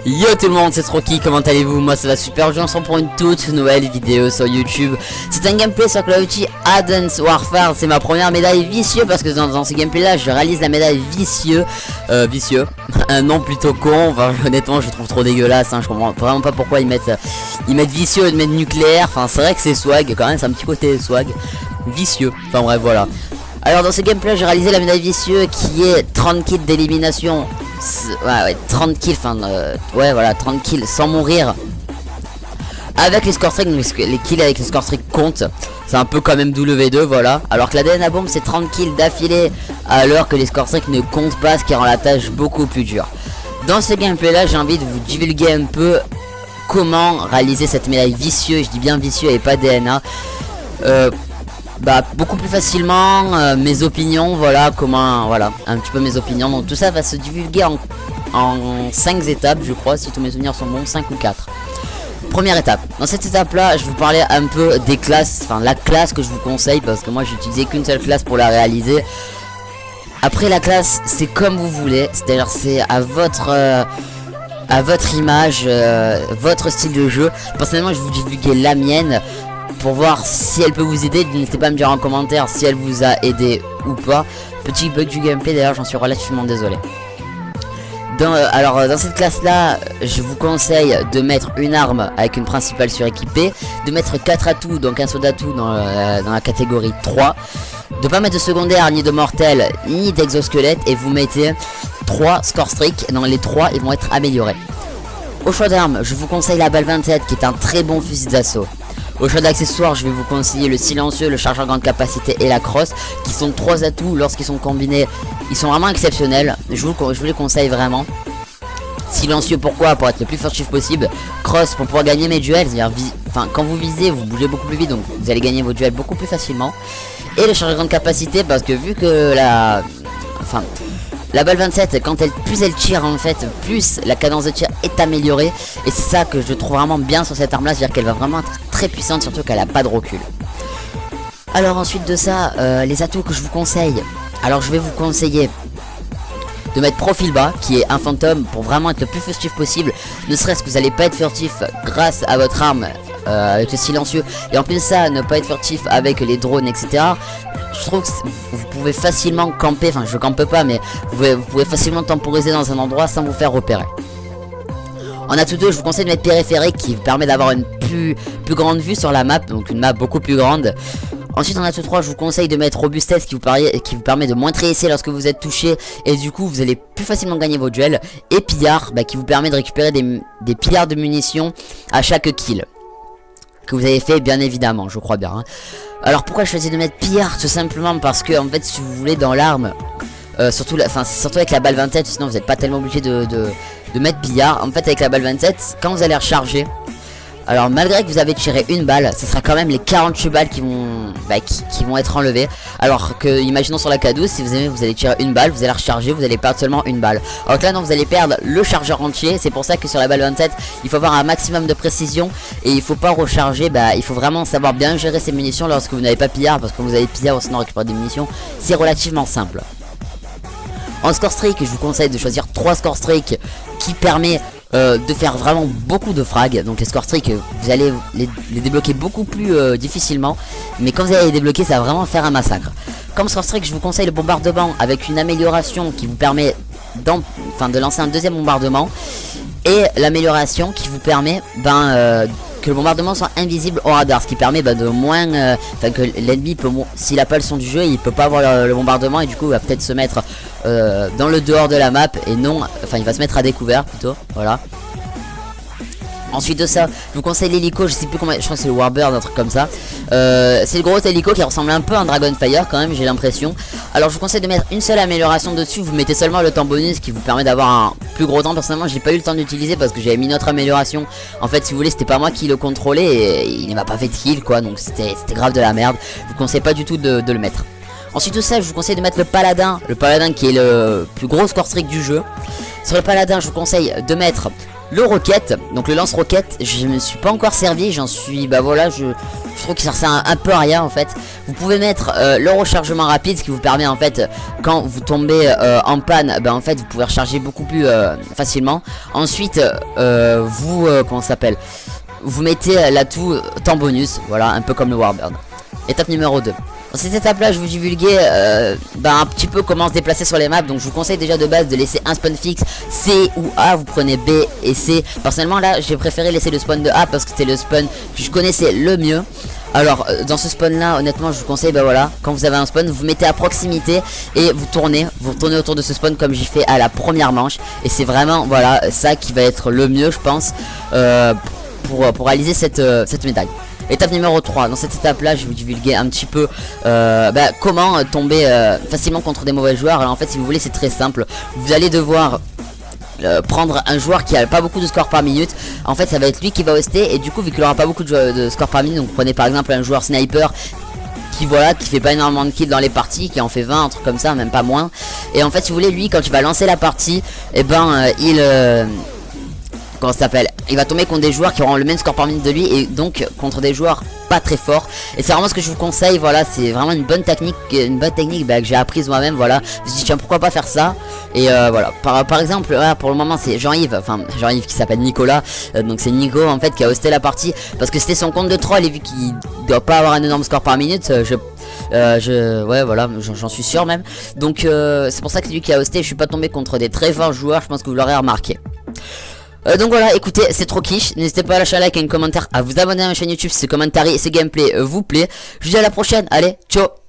Yo tout le monde, c'est Rocky, comment allez-vous? Moi ça va super, je suis pour une toute nouvelle vidéo sur YouTube. C'est un gameplay sur Call of Duty Advanced Warfare, c'est ma première médaille vicieux parce que dans ce gameplay là je réalise la médaille vicieux. Un nom plutôt con, enfin honnêtement je trouve trop dégueulasse, hein. Je comprends vraiment pas pourquoi ils mettent vicieux et ils mettent nucléaire, enfin c'est vrai que c'est swag quand même, c'est un petit côté swag. Vicieux, enfin bref voilà. Alors dans ce gameplay j'ai réalisé la médaille vicieux qui est 30 kills d'élimination. Ouais, 30 kills, enfin ouais voilà 30 kills sans mourir avec les score streaks, les kills avec les score streaks comptent. C'est un peu comme MW2 voilà. Alors que la DNA bomb c'est 30 kills d'affilée alors que les score streaks ne comptent pas, ce qui rend la tâche beaucoup plus dure. Dans ce gameplay là j'ai envie de vous divulguer un peu comment réaliser cette médaille vicieux, je dis bien vicieux et pas DNA. Beaucoup plus facilement, mes opinions, voilà, comment, voilà, un petit peu mes opinions. Donc tout ça va se divulguer en 5 étapes, je crois, si tous mes souvenirs sont bons, 5 ou 4. Première étape, dans cette étape là, je vais vous parler un peu des classes, enfin la classe que je vous conseille, parce que moi j'ai utilisé qu'une seule classe pour la réaliser. Après la classe, c'est comme vous voulez, c'est-à-dire c'est à votre image, votre style de jeu. Personnellement je vais vous divulguer la mienne pour voir si elle peut vous aider. N'hésitez pas à me dire en commentaire si elle vous a aidé ou pas. Petit bug du gameplay d'ailleurs, j'en suis relativement désolé. Alors dans cette classe là, je vous conseille de mettre une arme avec une principale suréquipée, de mettre 4 atouts, donc un saut d'atout dans la catégorie 3, de pas mettre de secondaire, ni de mortel, ni d'exosquelette, et vous mettez 3 score streaks. Dans les 3 ils vont être améliorés. Au choix d'armes, je vous conseille la balle 27 qui est un très bon fusil d'assaut. Au choix d'accessoires, je vais vous conseiller le silencieux, le chargeur grande capacité et la crosse, qui sont 3 atouts. Lorsqu'ils sont combinés, ils sont vraiment exceptionnels. Je vous les conseille vraiment. Silencieux pourquoi? Pour être le plus furtif possible. Cross pour pouvoir gagner mes duels, c'est-à-dire quand vous visez, vous bougez beaucoup plus vite, donc vous allez gagner vos duels beaucoup plus facilement. Et le chargeur grande capacité, parce que vu que la balle 27, plus elle tire en fait, plus la cadence de tir est améliorée. Et c'est ça que je trouve vraiment bien sur cette arme là, c'est-à-dire qu'elle va vraiment être très puissante, surtout qu'elle a pas de recul. Alors ensuite de ça, les atouts que je vous conseille. Alors je vais vous conseiller de mettre profil bas, qui est un fantôme, pour vraiment être le plus furtif possible. Ne serait-ce que vous n'allez pas être furtif grâce à votre arme avec le silencieux, et en plus de ça ne pas être furtif avec les drones etc. Je trouve que vous pouvez facilement camper, enfin je campe pas, mais vous pouvez facilement temporiser dans un endroit sans vous faire repérer. En atout 2, je vous conseille de mettre périphérique, qui vous permet d'avoir une plus grande vue sur la map, donc une map beaucoup plus grande. Ensuite en atout 3, je vous conseille de mettre robustesse, qui vous permet de moins tréhisser lorsque vous êtes touché, et du coup vous allez plus facilement gagner vos duels. Et pillard, qui vous permet de récupérer des pillards de munitions à chaque kill que vous avez fait, bien évidemment, je crois bien, hein. Alors pourquoi je choisis de mettre pillard? Tout simplement parce que en fait si vous voulez dans l'arme, surtout avec la balle 27, sinon vous n'êtes pas tellement obligé de mettre pillard. En fait avec la balle 27, quand vous allez recharger, alors malgré que vous avez tiré une balle, ce sera quand même les 48 balles qui vont être enlevées. Alors que imaginons sur la K12, si vous allez tirer une balle, vous allez recharger, vous allez perdre seulement une balle. Alors que là non, vous allez perdre le chargeur entier. C'est pour ça que sur la balle 27 il faut avoir un maximum de précision, et il faut pas recharger, il faut vraiment savoir bien gérer ses munitions lorsque vous n'avez pas pillard, parce que quand vous avez pillard sinon récupérer des munitions, c'est relativement simple. En score streak, je vous conseille de choisir 3 score streak qui permet de faire vraiment beaucoup de frags. Donc les score streak, vous allez les débloquer beaucoup plus difficilement, mais quand vous allez les débloquer, ça va vraiment faire un massacre. Comme score streak, je vous conseille le bombardement avec une amélioration qui vous permet de lancer un deuxième bombardement, et l'amélioration qui vous permet que le bombardement soit invisible au radar, ce qui permet de moins que l'ennemi peut, s'il a pas le son du jeu, il peut pas avoir le bombardement, et du coup il va peut-être se mettre dans le dehors de la map, et non, il va se mettre à découvert plutôt, voilà. Ensuite de ça, je vous conseille l'hélico, je sais plus comment, je crois que c'est le Warbird, un truc comme ça. C'est le gros hélico qui ressemble un peu à un Dragonfire quand même, j'ai l'impression. Alors je vous conseille de mettre une seule amélioration dessus, vous mettez seulement le temps bonus qui vous permet d'avoir un plus gros temps. Personnellement j'ai pas eu le temps d'utiliser parce que j'avais mis une autre amélioration. En fait si vous voulez c'était pas moi qui le contrôlais, et il ne m'a pas fait de kill quoi, donc c'était grave de la merde. Je vous conseille pas du tout de le mettre. Ensuite de ça, je vous conseille de mettre le paladin qui est le plus gros score streak du jeu. Sur le paladin, je vous conseille de mettre le roquette, donc le lance-roquette. Je me suis pas encore servi, j'en suis, je trouve que ça sert un peu à rien en fait. Vous pouvez mettre le rechargement rapide, ce qui vous permet en fait, quand vous tombez en panne, ben en fait vous pouvez recharger beaucoup plus facilement. Ensuite comment ça s'appelle, vous mettez l'atout temps bonus, voilà, un peu comme le Warbird. Étape numéro 2. Dans cette étape là je vous divulguais un petit peu comment se déplacer sur les maps. Donc je vous conseille déjà de base de laisser un spawn fixe C ou A, vous prenez B et C. Personnellement là j'ai préféré laisser le spawn de A parce que c'était le spawn que je connaissais le mieux. Alors dans ce spawn là honnêtement je vous conseille, voilà, quand vous avez un spawn vous mettez à proximité et vous tournez autour de ce spawn comme j'ai fait à la première manche. Et c'est vraiment voilà ça qui va être le mieux je pense pour réaliser cette médaille. Étape numéro 3, dans cette étape là je vais vous divulguer un petit peu comment tomber facilement contre des mauvais joueurs. Alors en fait si vous voulez c'est très simple, vous allez devoir prendre un joueur qui a pas beaucoup de score par minute. En fait ça va être lui qui va hoster et du coup vu qu'il aura pas beaucoup de score par minute, donc vous prenez par exemple un joueur sniper qui fait pas énormément de kills dans les parties, qui en fait 20, un truc comme ça, même pas moins. Et en fait si vous voulez lui quand il va lancer la partie, comment ça s'appelle, il va tomber contre des joueurs qui auront le même score par minute de lui et donc contre des joueurs pas très forts. Et c'est vraiment ce que je vous conseille, voilà, c'est vraiment une bonne technique que j'ai apprise moi-même, voilà. Je me suis dit tiens pourquoi pas faire ça. Et voilà, par exemple voilà, pour le moment c'est Jean-Yves qui s'appelle Nicolas, donc c'est Nico en fait qui a hosté la partie parce que c'était son compte de troll et vu qu'il doit pas avoir un énorme score par minute, ouais voilà, j'en suis sûr même. Donc c'est pour ça que c'est lui qui a hosté. Je suis pas tombé contre des très forts joueurs, je pense que vous l'aurez remarqué. Donc voilà, écoutez, c'est trop quiche. N'hésitez pas à lâcher un like et un commentaire, à vous abonner à ma chaîne YouTube si ce commentaire et ce gameplay vous plaît. Je vous dis à la prochaine, allez, ciao.